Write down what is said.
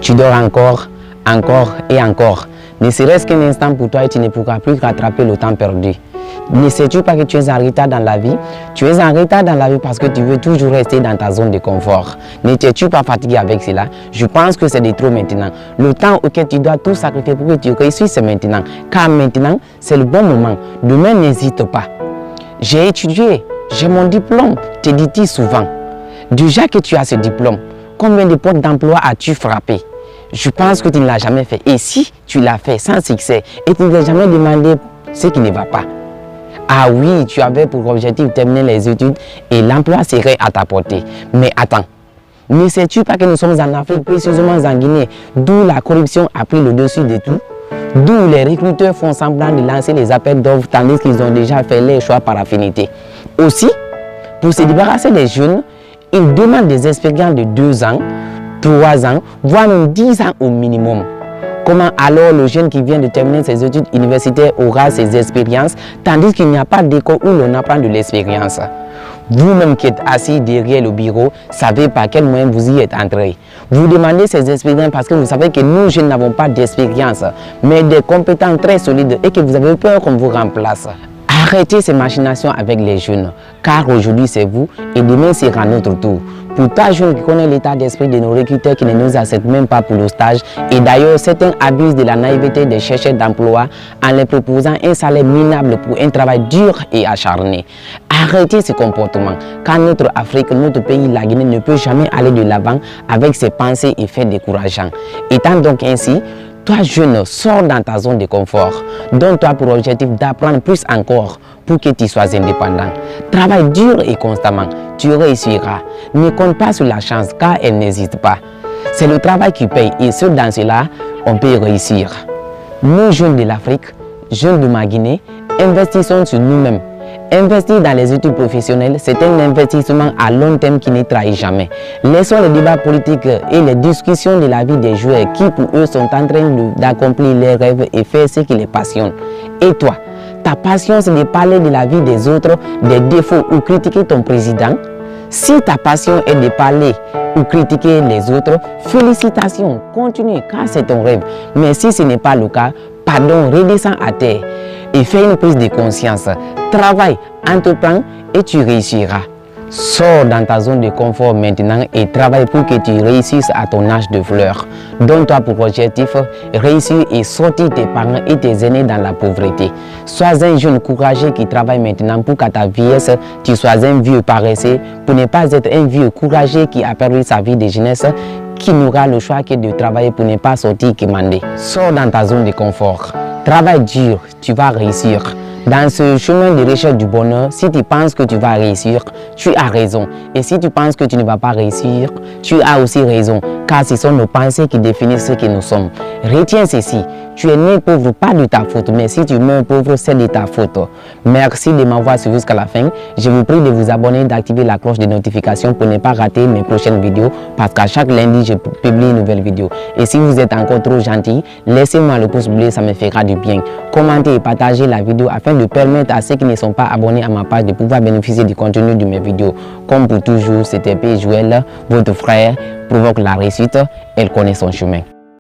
Tu dors encore, encore et encore. Ne serait-ce qu'un instant pour toi et tu ne pourras plus rattraper le temps perdu. Ne sais-tu pas que tu es en retard dans la vie? Tu es en retard dans la vie parce que tu veux toujours rester dans ta zone de confort. N'étais-tu pas fatigué avec cela? Je pense que c'est de trop maintenant. Le temps auquel tu dois tout sacrifier pour que tu réussisses, c'est maintenant. Car maintenant, c'est le bon moment. Demain, n'hésite pas. J'ai étudié, j'ai mon diplôme, te dis-tu souvent. Déjà que tu as ce diplôme, combien de portes d'emploi as-tu frappé? Je pense que tu ne l'as jamais fait. Et si tu l'as fait sans succès et tu ne t'es jamais demandé ce qui ne va pas, ah oui, tu avais pour objectif de terminer les études et l'emploi serait à ta portée. Mais attends, ne sais-tu pas que nous sommes en Afrique, précisément en Guinée, d'où la corruption a pris le dessus de tout? D'où les recruteurs font semblant de lancer les appels d'offres tandis qu'ils ont déjà fait les choix par affinité. Aussi, pour se débarrasser des jeunes, ils demandent des expériences de 2 ans, 3 ans, voire même 10 ans au minimum. Comment alors le jeune qui vient de terminer ses études universitaires aura ses expériences, tandis qu'il n'y a pas d'école où l'on apprend de l'expérience? Vous-même qui êtes assis derrière le bureau, savez par quel moyen vous y êtes entré. Vous demandez ces expériences parce que vous savez que nous jeunes n'avons pas d'expérience, mais des compétences très solides et que vous avez peur qu'on vous remplace. Arrêtez ces machinations avec les jeunes, car aujourd'hui c'est vous et demain sera notre tour. Pour toi jeune qui connaît l'état d'esprit de nos recruteurs qui ne nous acceptent même pas pour le stage, et d'ailleurs certains abusent de la naïveté des chercheurs d'emploi en leur proposant un salaire minable pour un travail dur et acharné. Arrêtez ce comportement, car notre Afrique, notre pays, la Guinée ne peut jamais aller de l'avant avec ses pensées et faits décourageants. Étant donc ainsi, toi jeune, sors dans ta zone de confort. Donne-toi pour objectif d'apprendre plus encore pour que tu sois indépendant. Travaille dur et constamment, tu réussiras. Ne compte pas sur la chance car elle n'hésite pas. C'est le travail qui paye et seul dans cela, on peut réussir. Nous jeunes de l'Afrique, jeunes de ma Guinée, investissons sur nous-mêmes. Investir dans les études professionnelles, c'est un investissement à long terme qui ne trahit jamais. Laissons les débats politiques et les discussions de la vie des joueurs qui pour eux sont en train d'accomplir leurs rêves et faire ce qui les passionne. Et toi, ta passion c'est de parler de la vie des autres, des défauts ou critiquer ton président? Si ta passion est de parler ou critiquer les autres, félicitations, continue car c'est ton rêve. Mais si ce n'est pas le cas, pardon, redescends à terre et fais une prise de conscience. Travaille, entreprends et tu réussiras. Sors dans ta zone de confort maintenant et travaille pour que tu réussisses à ton âge de fleur. Donne-toi pour objectif réussir et sortir tes parents et tes aînés dans la pauvreté. Sois un jeune courageux qui travaille maintenant pour qu'à ta vieillesse, tu sois un vieux paresseux, pour ne pas être un vieux courageux qui a perdu sa vie de jeunesse, qui n'aura le choix que de travailler pour ne pas sortir quémander. Sors dans ta zone de confort. Travaille dur, tu vas réussir. Dans ce chemin de recherche du bonheur, si tu penses que tu vas réussir, tu as raison. Et si tu penses que tu ne vas pas réussir, tu as aussi raison. Car ce sont nos pensées qui définissent ce que nous sommes. Retiens ceci, tu es né pauvre, pas de ta faute, mais si tu meurs pauvre, c'est de ta faute. Merci de m'avoir suivi jusqu'à la fin. Je vous prie de vous abonner, d'activer la cloche de notification pour ne pas rater mes prochaines vidéos. Parce qu'à chaque lundi, je publie une nouvelle vidéo. Et si vous êtes encore trop gentil, laissez-moi le pouce bleu, ça me fera du bien. Commentez et partagez la vidéo afin de permettre à ceux qui ne sont pas abonnés à ma page de pouvoir bénéficier du contenu de mes vidéos. Comme pour toujours, c'était P. Joël, votre frère, provoque la réussite, elle connaît son chemin.